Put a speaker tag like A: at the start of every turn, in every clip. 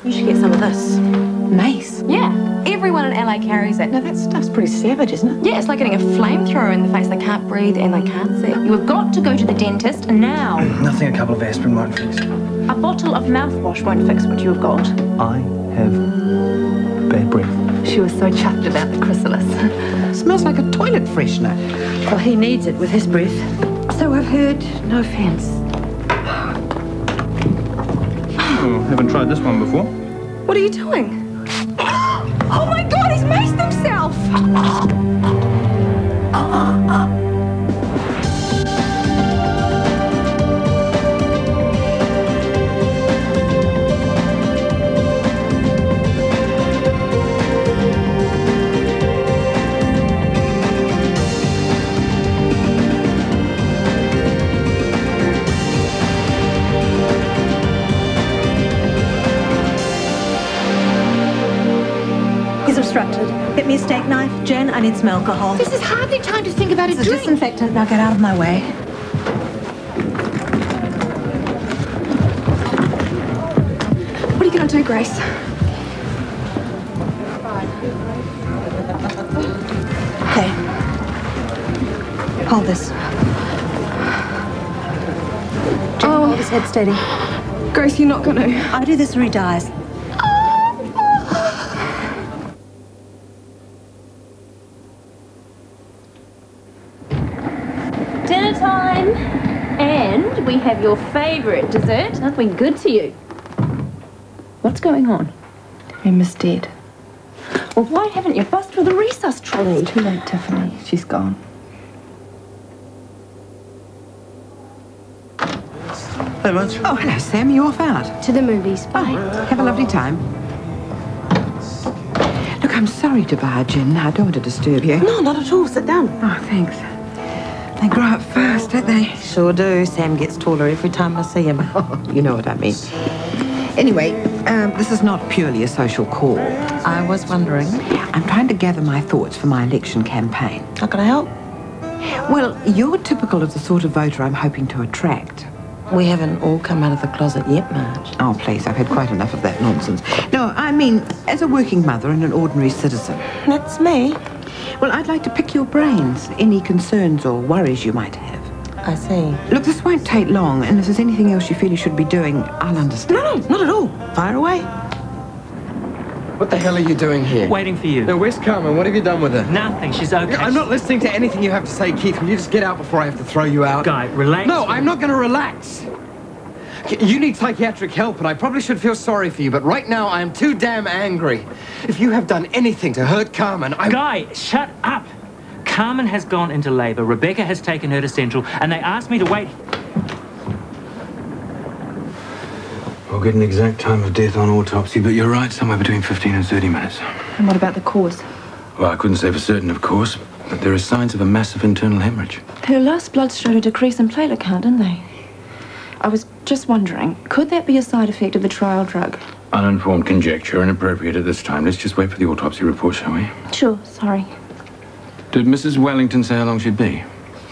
A: You should get some of this.
B: Mace?
A: Yeah, everyone in LA carries it.
B: No, that stuff's pretty savage, isn't it?
A: Yeah, it's like getting a flamethrower in the face. They can't breathe and they can't see. You have got to go to the dentist now.
C: Nothing a couple of aspirin won't fix.
A: A bottle of mouthwash won't fix what you have got.
C: I have bad breath.
A: She was so chuffed about the chrysalis.
B: Smells like a toilet freshener. Well, he needs it with his breath. So I've heard. No offence.
C: Oh, haven't tried this one before.
A: What are you doing? Oh my God, he's maced himself!
D: Obstructed. Get me a steak knife. Jen, I need some alcohol.
A: This is hardly time to think about a
D: It's a
A: drink.
D: disinfectant. Now get out of my way.
A: What are you going to do, Grace?
D: Okay. Hold this. Jen, hold his head steady.
A: Grace, you're not going to.
D: I do this or he dies.
E: Dinner time! And we have your favourite dessert. Aren't we good to you? What's going on?
A: Emma's dead.
E: Well, why haven't you bussed for the resus trolley?
A: Too late, Tiffany. She's gone.
F: Hey, much.
B: Oh, hello, Sam. You off out?
A: To the movies. Bye.
B: Have a lovely time. Look, I'm sorry to barge in. I don't want to disturb you.
D: No, not at all. Sit down.
B: Oh, thanks. They grow up fast, don't they?
D: Sure do. Sam gets taller every time I see him.
B: You know what I mean. Anyway, this is not purely a social call.
D: I was wondering,
B: I'm trying to gather my thoughts for my election campaign.
D: how can I help?
B: Well, you're typical of the sort of voter I'm hoping to attract.
D: We haven't all come out of the closet yet, Marge.
B: Oh, please, I've had quite enough of that nonsense. No, I mean, as a working mother and an ordinary citizen.
D: That's me.
B: Well, I'd like to pick your brains. Any concerns or worries you might have.
D: I see.
B: Look, this won't take long, and if there's anything else you feel you should be doing, I'll understand.
D: No, not at all. Fire away.
F: What the hell are you doing here?
G: Waiting for you.
F: No, where's Carmen? What have you done with her?
G: Nothing. She's okay.
F: I'm not listening to anything you have to say, Keith. Will you just get out before I have to throw you out?
G: Guy, relax.
F: No, I'm not going to relax. You need psychiatric help, and I probably should feel sorry for you, but right now I am too damn angry. If you have done anything to hurt Carmen,
G: Guy, shut up. Carmen has gone into labour. Rebecca has taken her to Central, and they asked me to wait.
C: We'll get an exact time of death on autopsy, but you're right, somewhere between 15 and 30 minutes.
A: And what about the cause?
C: Well, I couldn't say for certain, of course, but there are signs of a massive internal hemorrhage.
A: Her last bloods showed a decrease in platelet count, didn't they? I was just wondering, could that be a side effect of the trial drug?
C: Uninformed conjecture, inappropriate at this time. Let's just wait for the autopsy report, shall we?
A: Sure, sorry.
C: Did Mrs. Wellington say how long she'd be?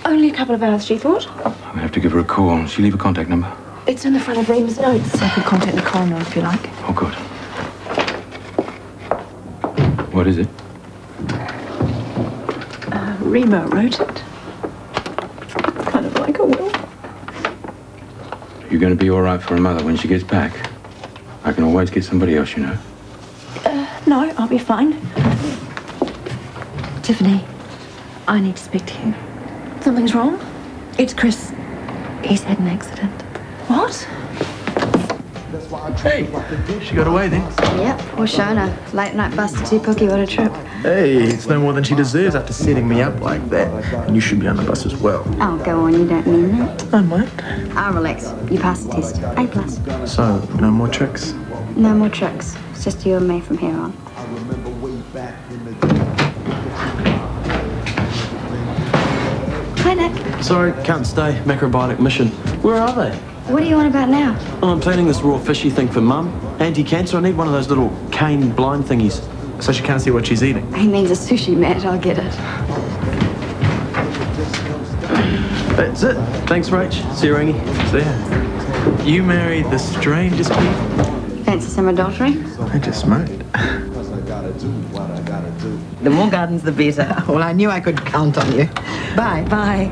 A: Only a couple of hours, she thought.
C: I'm gonna have to give her a call. She leave a contact number?
A: It's in the front of Reem's notes. I could contact the coroner if you like.
C: Oh, good. What is it?
A: Remo wrote it. Kind of like a will.
C: You're gonna be all right for a mother when she gets back? I can always get somebody else, you know.
A: No, I'll be fine. Tiffany, I need to speak to you. Something's wrong? It's Chris. He's had an accident. What?
H: Hey, she got away then.
I: Yep, poor Shona. Late night busted too cookie, what a trip.
H: Hey, it's no more than she deserves after setting me up like that. And you should be on the bus as well.
I: Oh, go on, you don't mean that.
H: I might.
I: I'll relax. You passed the test. A+.
H: So, no more tricks?
I: No more tricks. It's just you and me from here on. Hi, Nick.
H: Sorry, can't stay. Macrobiotic mission. Where are they?
I: What are you on about now?
H: Oh, I'm planning this raw fishy thing for Mum. Anti-cancer. I need one of those little cane blind thingies. So she can't see what she's eating.
I: He means a sushi mat, I'll get it.
H: That's it. Thanks, Rach. See you, Rangy. See ya. You married the strangest people.
I: Fancy Fancy some adultery?
H: I just might.
B: The more gardens, the better. Well, I knew I could count on you. Bye.
A: Bye.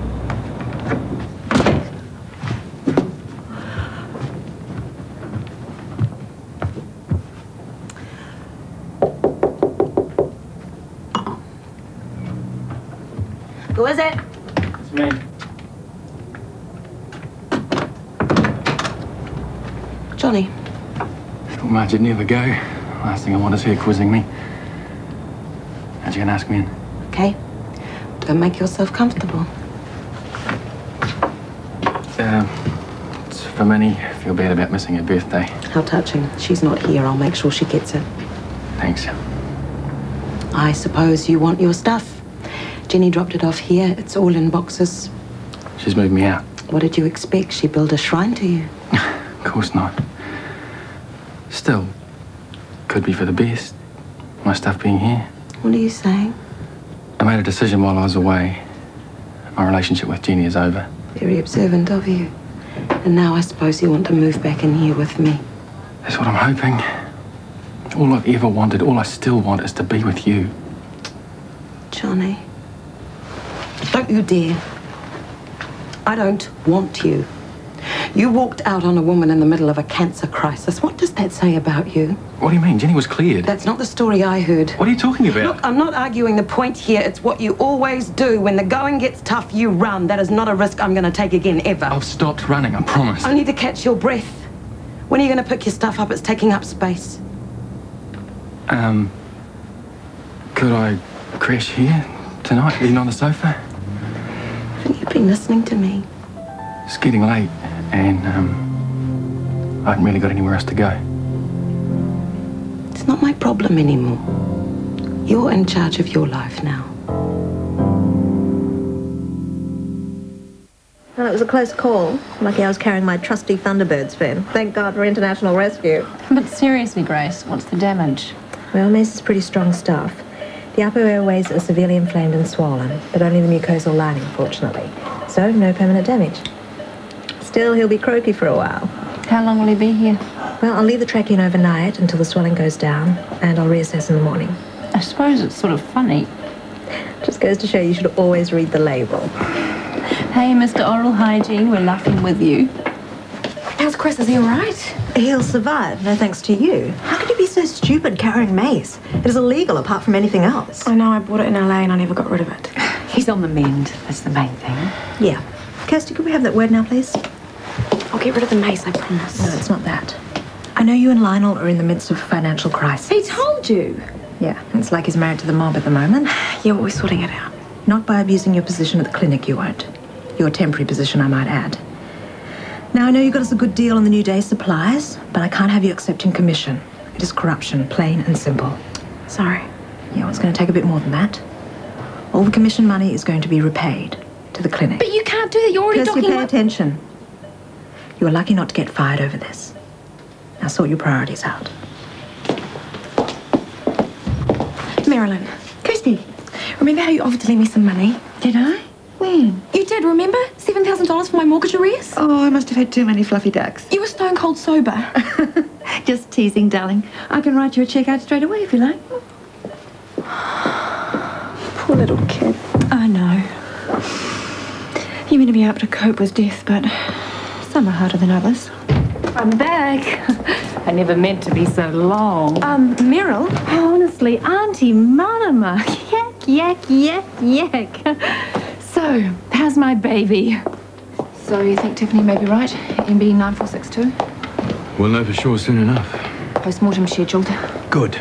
I: Who is it?
G: It's me.
B: Johnny.
C: Thought Marge would never go. Last thing I want is her quizzing me. How'd you gonna ask me in?
B: Okay. Don't make yourself comfortable.
C: It's for Minnie. Feel bad about missing her birthday.
B: How touching. She's not here. I'll make sure she gets it.
C: Thanks.
B: I suppose you want your stuff. Jenny dropped it off here. It's all in boxes.
C: She's moved me out.
B: What did you expect? She built a shrine to you.
C: Of course not. Still, could be for the best. My stuff being here.
B: What are you saying?
C: I made a decision while I was away. My relationship with Jenny is over.
B: Very observant of you. And now I suppose you want to move back in here with me.
C: That's what I'm hoping. All I've ever wanted, all I still want is to be with you.
B: Johnny. Don't you dare. I don't want you. You walked out on a woman in the middle of a cancer crisis. What does that say about you?
C: What do you mean? Jenny was cleared.
B: That's not the story I heard.
C: What are you talking about?
B: Look, I'm not arguing the point here. It's what you always do. When the going gets tough, you run. That is not a risk I'm going to take again, ever.
C: I've stopped running, I promise.
B: Only to catch your breath. When are you going to pick your stuff up? It's taking up space.
C: Could I crash here tonight, even on the sofa?
B: Haven't you been listening to me?
C: It's getting late, and I haven't really got anywhere else to go.
B: It's not my problem anymore. You're in charge of your life now.
D: Well, it was a close call. Lucky I was carrying my trusty Thunderbirds fin. Thank God for international rescue.
E: But seriously, Grace, what's the damage?
D: Well, Mace is pretty strong stuff. The upper airways are severely inflamed and swollen, but only the mucosal lining, fortunately. So, no permanent damage. Still, he'll be croaky for a while.
E: How long will he be here?
D: Well, I'll leave the trach in overnight until the swelling goes down, and I'll reassess in the morning.
E: I suppose it's sort of funny.
D: Just goes to show you should always read the label.
E: Hey, Mr. Oral Hygiene, we're laughing with you.
A: How's Chris? Is he all right?
D: He'll survive, no thanks to you. How could you be so stupid carrying mace? It is illegal apart from anything else.
A: I know, I bought it in LA and I never got rid of it.
B: He's on the mend. That's the main thing.
D: Yeah. Kirsty, could we have that word now, please?
A: I'll get rid of the mace, I promise.
D: No, it's not that. I know you and Lionel are in the midst of a financial crisis.
A: He told you.
D: Yeah, it's like he's married to the mob at the moment.
A: Yeah, well, we're sorting it out.
D: Not by abusing your position at the clinic, you won't. Your temporary position, I might add. Now, I know you got us a good deal on the new day supplies, but I can't have you accepting commission. It is corruption, plain and simple.
A: Sorry.
D: Yeah, well, it's going to take a bit more than that. All the commission money is going to be repaid to the clinic.
A: But you can't do that. You're already
D: Kirsty,
A: docking
D: pay attention. You are lucky not to get fired over this. Now sort your priorities out.
A: Marilyn. Kirsty. Remember how you offered to lend me some money?
D: Did I? When?
A: You did, remember? $7,000 for my mortgage arrears?
D: Oh, I must have had too many fluffy ducks.
A: You were stone cold sober.
D: Just teasing, darling. I can write you a check out straight away if you like.
A: Poor little kid. I know. You meant to be able to cope with death, but some are harder than others.
E: I'm back. I never meant to be so long.
A: Meryl?
E: Honestly, Auntie Manama. Yak, yak, yak, yak. So, how's my baby?
A: So you think Tiffany may be right? MB 9462?
C: We'll know for sure soon enough.
A: Post-mortem scheduled.
C: Good.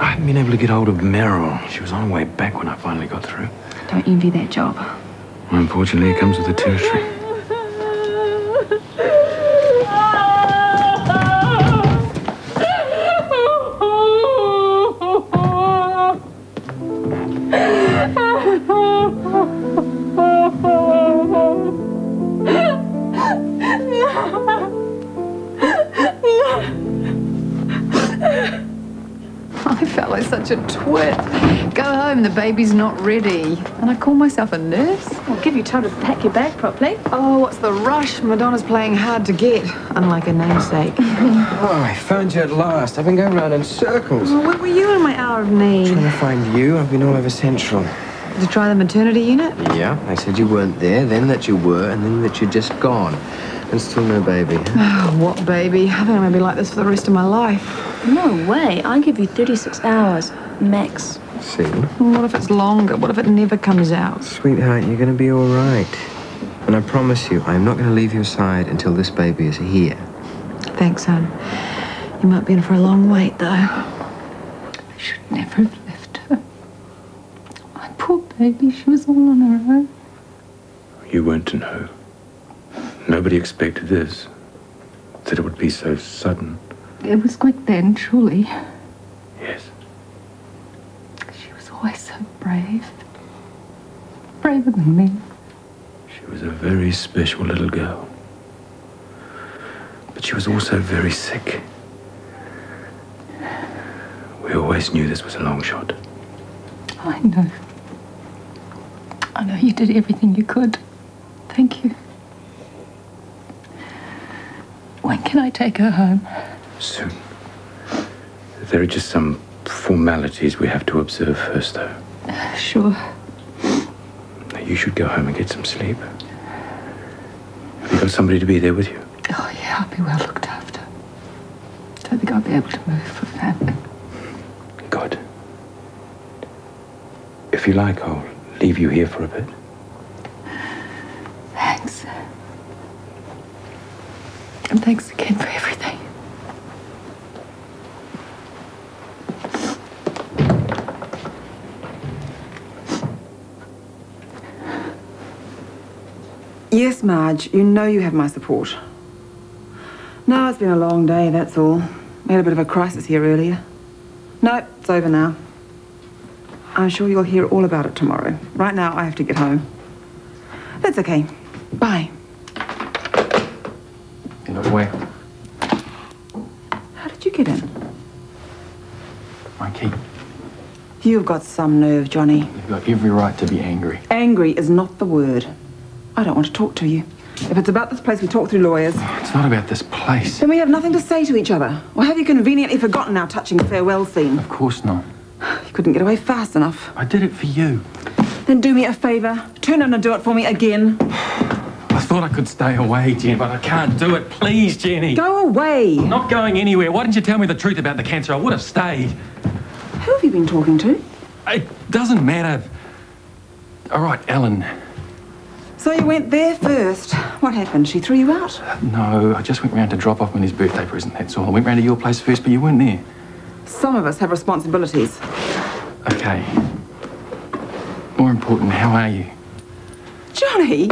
C: I haven't been able to get hold of Meryl. She was on her way back when I finally got through.
A: Don't envy that job.
C: Unfortunately, it comes with the territory.
J: I felt like such a twit. Go home, the baby's not ready. And I call myself a nurse?
E: I'll give you time to pack your bag properly.
J: Oh, what's the rush? Madonna's playing hard to get, unlike her namesake.
F: Oh, I found you at last. I've been going round in circles.
J: Well, where were you in my hour of need?
F: Trying to find you. I've been all over Central.
J: Did you try the maternity unit?
F: Yeah, they said you weren't there, then that you were, and then that you'd just gone. And still no baby.
J: Oh, what baby? I think I'm going to be like this for the rest of my life.
E: No way. I give you 36 hours, max.
F: See?
J: What if it's longer? What if it never comes out?
F: Sweetheart, you're going to be all right. And I promise you, I'm not going to leave your side until this baby is here.
J: Thanks, hon. You might be in for a long wait, though. I should never have left her. My poor baby, she was all on her own.
C: You weren't to know. Nobody expected this. That it would be so sudden.
J: It was quick then, truly.
C: Yes.
J: She was always so brave. Braver than me.
C: She was a very special little girl. But she was also very sick. We always knew this was a long shot.
J: I know. I know you did everything you could. Thank you. When can I take her home?
C: Soon. There are just some formalities we have to observe first, though.
J: Sure.
C: Now, you should go home and get some sleep. Have you got somebody to be there with you?
J: Oh, yeah, I'll be well looked after. Don't think I'll be able to move for family.
C: Good. If you like, I'll leave you here for a bit.
J: Thanks. And thanks again for everything.
B: Yes, Marge, you know you have my support. No, it's been a long day, that's all. We had a bit of a crisis here earlier. No, it's over now. I'm sure you'll hear all about it tomorrow. Right now, I have to get home. That's okay. Bye.
F: In a way.
B: How did you get in?
H: My key.
B: You've got some nerve, Johnny.
H: You've got every right to be angry.
B: Angry is not the word. I don't want to talk to you. If it's about this place, we talk through lawyers.
H: It's not about this place.
B: Then we have nothing to say to each other. Or have you conveniently forgotten our touching farewell scene?
H: Of course not.
B: You couldn't get away fast enough.
H: I did it for you.
B: Then do me a favour. Turn around and do it for me again.
H: I thought I could stay away, Jen, but I can't do it. Please, Jenny.
B: Go away.
H: I'm not going anywhere. Why didn't you tell me the truth about the cancer? I would have stayed.
B: Who have you been talking to?
H: It doesn't matter. All right, Ellen.
B: So you went there first. What happened? She threw you out?
H: No, I just went round to drop off Minnie's birthday present, that's all. I went round to your place first, but you weren't there.
B: Some of us have responsibilities.
H: Okay. More important, how are you?
B: Johnny,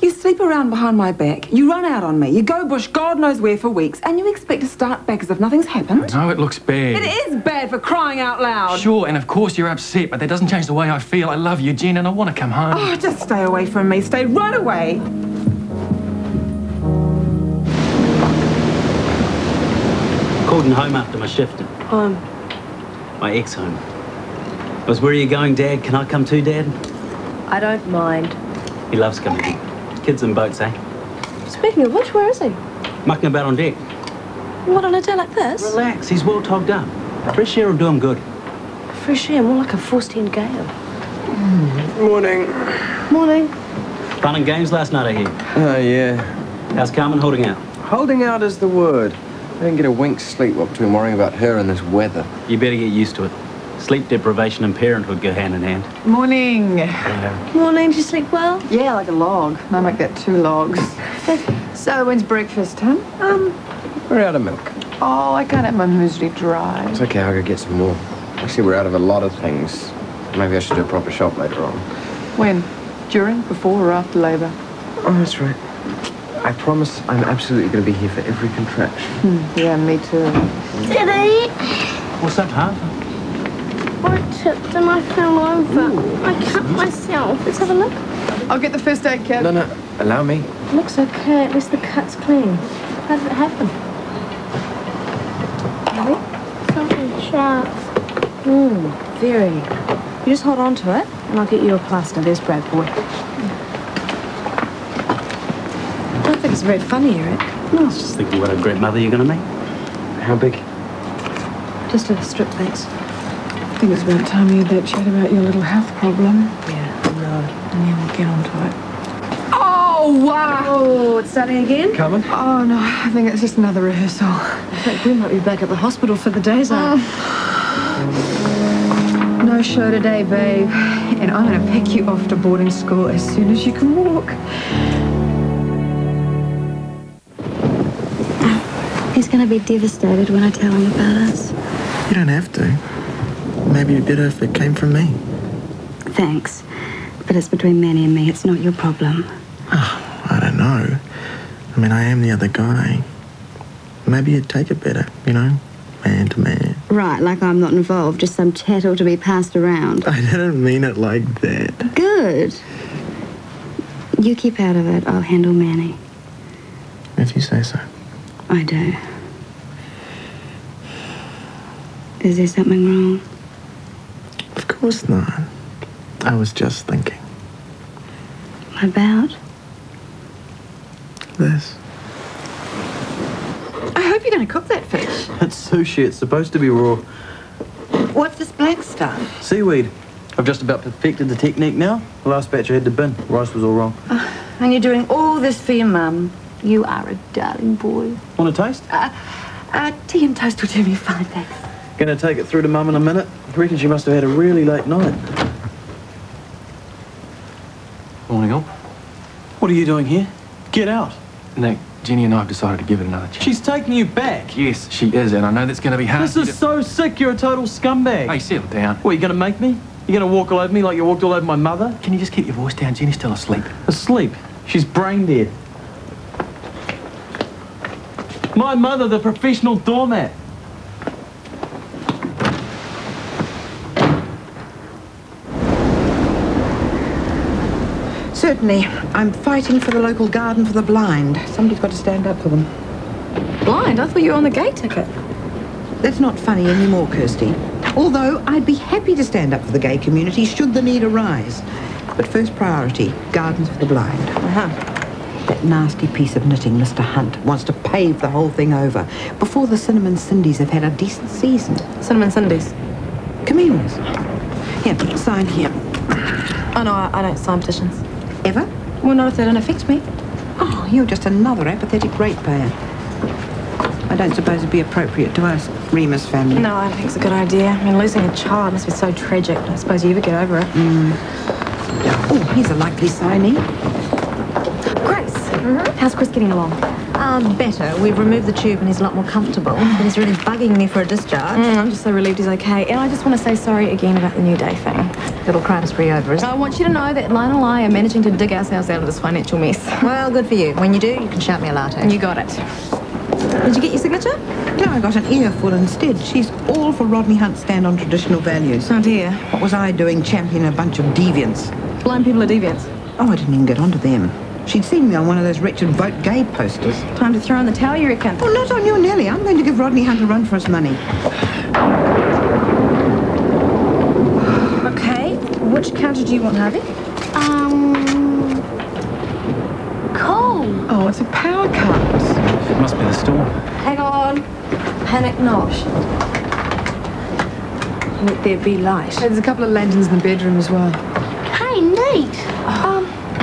B: you sleep around behind my back, you run out on me, you go bush God knows where for weeks, and you expect to start back as if nothing's happened?
H: No, it looks bad.
B: It is bad, for crying out loud.
H: Sure, and of course you're upset, but that doesn't change the way I feel. I love you, Jen, and I want to come home.
B: Oh, just stay away from me. Stay right away.
K: Called home after my shift.
E: Home.
K: My ex-home. I was, where are you going, Dad? Can I come too, Dad?
E: I don't mind.
K: He loves coming here. Kids and boats, eh?
E: Speaking of which, where is he?
K: Mucking about on deck.
E: What, on a day like this?
K: Relax, he's well togged up. Fresh air will do him good.
E: Fresh air, more like a forced-in gale.
F: Morning.
E: Morning.
K: Fun and games last night, I hear.
F: Oh, yeah.
K: How's Carmen holding out?
F: Holding out is the word. I didn't get a wink's sleep what between worrying about her and this weather.
K: You better get used to it. Sleep deprivation and parenthood go hand in hand.
J: Morning.
E: Morning, did you sleep well?
J: Yeah, like a log. I make that 2 logs. So, when's breakfast, huh?
F: We're out of milk.
J: Oh, I can't have my muesli dry.
F: It's okay, I'll go get some more. Actually, we're out of a lot of things. Maybe I should do a proper shop later on.
J: When? During, before, or after labour?
F: Oh, that's right. I promise I'm absolutely going to be here for every contraction.
J: Yeah, me too.
I: Daddy,
K: What's up, huh?
I: I tripped and I fell over. I cut myself.
E: Let's have a look.
J: I'll get the first aid kit.
F: No, allow me.
E: Looks okay, at least the cut's clean. How did it happen?
I: Something sharp.
D: Very. You just hold on to it, and I'll get you a plaster. There's Brad, boy. I don't think it's very funny, Eric.
K: No, I was just thinking what a great mother you're going to make.
F: How big?
D: Just a strip, thanks.
J: I think it's about time you had that chat about your little health problem.
D: Yeah, I know.
J: And then we'll get onto it.
D: Oh, wow! Oh, it's starting again?
F: Carmen?
J: Oh, no, I think it's just another rehearsal.
D: I think we might be back at the hospital for the day's out.
J: No show today, babe. And I'm going to pick you off to boarding school as soon as you can walk.
L: He's going to be devastated when I tell him about us.
H: You don't have to. Maybe it'd be better if it came from me.
L: Thanks. But it's between Manny and me. It's not your problem.
H: Oh, I don't know. I mean, I am the other guy. Maybe you'd take it better, you know? Man to man.
L: Right, like I'm not involved. Just some chattel to be passed around.
H: I didn't mean it like that.
L: Good. You keep out of it. I'll handle Manny.
H: If you say so.
L: I do. Is there something wrong?
H: Of course not. I was just thinking.
L: What about?
H: This.
J: I hope you're going to cook that fish.
H: It's sushi. It's supposed to be raw.
J: What's this black stuff?
H: Seaweed. I've just about perfected the technique now. The last batch I had to bin. Rice was all wrong.
J: And you're doing all this for your mum. You are a darling boy.
H: Want a taste?
J: Tea and toast will do me fine, thanks.
H: Gonna take it through to Mum in a minute. I reckon she must have had a really late night.
F: Morning, all.
H: What are you doing here? Get out.
F: No, Jenny and I have decided to give it another chance.
H: She's taking you back.
F: Yes, she is, and I know that's going to be hard.
H: This is so sick. You're a total scumbag.
F: Hey, settle down.
H: What, you gonna make me? You gonna walk all over me like you walked all over my mother?
F: Can you just keep your voice down? Jenny's still asleep.
H: Asleep. She's brain dead. My mother, the professional doormat.
B: Certainly. I'm fighting for the local garden for the blind. Somebody's got to stand up for them.
D: Blind? I thought you were on the gay ticket.
B: That's not funny anymore, Kirsty. Although I'd be happy to stand up for the gay community should the need arise. But first priority, gardens for the blind. That nasty piece of knitting, Mr. Hunt, wants to pave the whole thing over before the Cinnamon Cindies have had a decent season.
D: Cinnamon Cindies?
B: Camellias. Here, sign here.
D: Oh, no, I don't sign petitions.
B: Ever?
D: Well, not if they don't affect me.
B: Oh, you're just another apathetic ratepayer. I don't suppose it'd be appropriate to ask Remus family.
D: No, I don't think it's a good idea. I mean, losing a child must be so tragic. I suppose you ever get over it.
B: Oh, he's a likely signee.
D: Grace, how's Chris getting along?
A: Better. We've removed the tube and he's a lot more comfortable. But he's really bugging me for a discharge.
D: I'm just so relieved he's okay. And I just want to say sorry again about the New Day thing.
A: Little cry to spree over, isn't it?
D: I want you to know that Lionel and I are managing to dig ourselves out of this financial mess.
A: Well, good for you. When you do, you can shout me a latte.
D: You got it. Did you get your signature?
B: No, I got an earful instead. She's all for Rodney Hunt's stand on traditional values.
D: Oh, dear.
B: What was I doing championing a bunch of deviants?
D: Blind people are deviants.
B: Oh, I didn't even get onto them. She'd seen me on one of those wretched vote gay posters.
D: Time to throw in the towel, you reckon?
B: Oh, not on you, Nelly. I'm going to give Rodney Hunt a run for his money.
D: Okay. Which counter do you want, Harvey?
E: Cool.
J: Oh, it's a power cut.
F: It must be the storm.
D: Hang on. Panic not. Let there be light.
J: There's a couple of lanterns in the bedroom as well.
E: Hey, neat.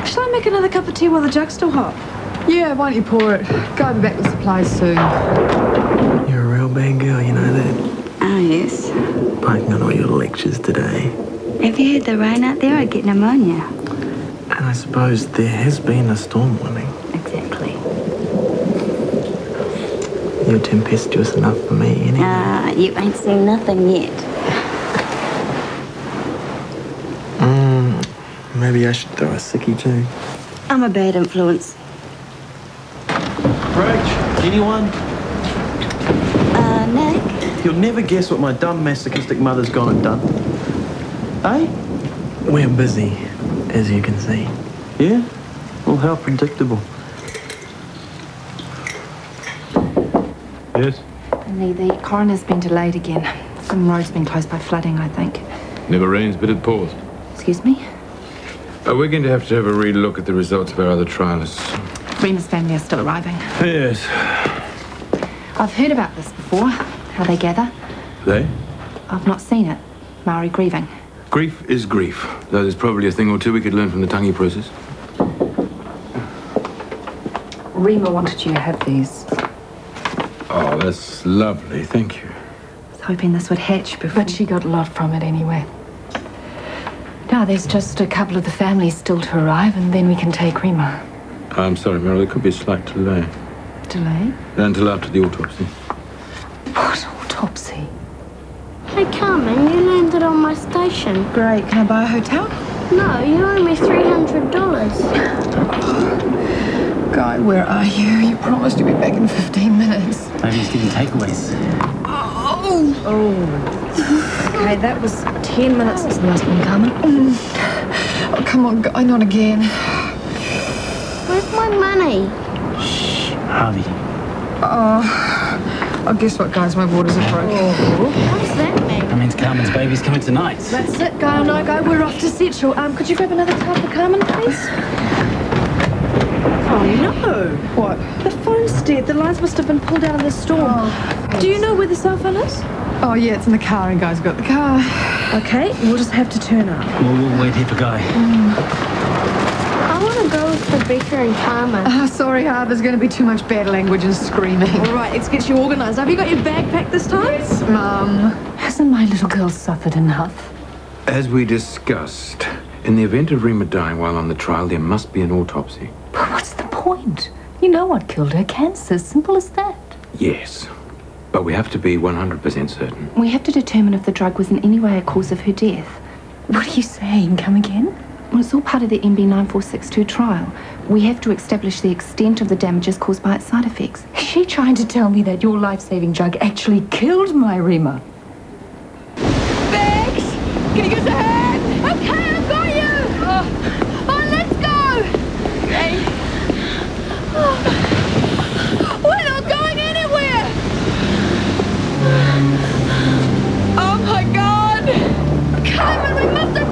D: Shall I make another cup of tea while the jug's still hot?
J: Yeah, why don't you pour it? Go be back with supplies soon.
H: You're a real bad girl, you know that?
L: Oh, yes.
H: Biting on all your lectures today.
L: If you had the rain out there, I'd get pneumonia.
H: And I suppose there has been a storm warning.
L: Exactly.
H: You're tempestuous enough for me, anyway.
L: You ain't seen nothing yet.
H: Maybe I should throw a sickie too.
L: I'm a bad influence.
H: Rach, anyone?
L: Nick?
H: You'll never guess what my dumb masochistic mother's gone and done. Eh? We're busy, as you can see. Yeah? Well, how predictable.
C: Yes?
D: The coroner's been delayed again. Some road's been closed by flooding, I think.
C: Never rains, but it pours.
D: Excuse me?
C: We're going to have a re-look at the results of our other trialists.
D: Reema's family are still arriving.
C: Yes.
D: I've heard about this before, how they gather.
C: They?
D: I've not seen it. Maori grieving.
C: Grief is grief, though there's probably a thing or two we could learn from the tangi process.
D: Reema wanted you to have these.
C: Oh, that's lovely. Thank you.
D: I was hoping this would hatch before.
J: But she got a lot from it anyway. Now there's just a couple of the families still to arrive, and then we can take Reema.
C: I'm sorry, Meryl. There could be a slight delay.
J: Delay?
C: Until after the autopsy.
J: What autopsy?
I: Hey, Carmen, you landed on my station.
D: Great. Can I buy a hotel?
I: No, you owe me $300.
J: Guy, where are you? You promised you'd be back in 15 minutes.
K: Maybe he's getting takeaways.
D: Okay, that was 10 minutes since the last one, Carmen.
J: Oh, come on, Guy, not again.
I: Where's my money?
K: Harvey.
J: Oh, guess what, guys? My waters are broken.
I: What does that mean?
K: That means Carmen's baby's coming tonight.
D: That's it, Guy and I go. We're off to Central. Could you grab another card for Carmen, please? Oh, no.
J: What?
D: The phone's dead. The lines must have been pulled out of the storm. Do you know where the cell phone is?
J: Oh, yeah, it's in the car, and Guy's got the car.
D: Okay, we'll just have to turn up.
K: We'll wait here for Guy.
I: I want to go with Rebecca and Carmen.
J: Oh, sorry, there's going to be too much bad language and screaming.
D: All right, let's get you organised. Have you got your bag packed this time?
J: Yes, Mum. Hasn't my little girl suffered enough?
C: As we discussed, in the event of Reema dying while on the trial, there must be an autopsy.
J: But what's the point? You know what killed her. Cancer. Simple as that.
C: Yes. But we have to be 100% certain.
D: We have to determine if the drug was in any way a cause of her death.
J: What are you saying? Come again?
D: Well, it's all part of the MB9462 trial. We have to establish the extent of the damages caused by its side effects.
J: Is she trying to tell me that your life-saving drug actually killed my Reema?
M: Bex! Can you give us a hand? Okay, I've got you! Oh, let's go! Okay. We're not going anywhere! Oh my God! Carmen, we must have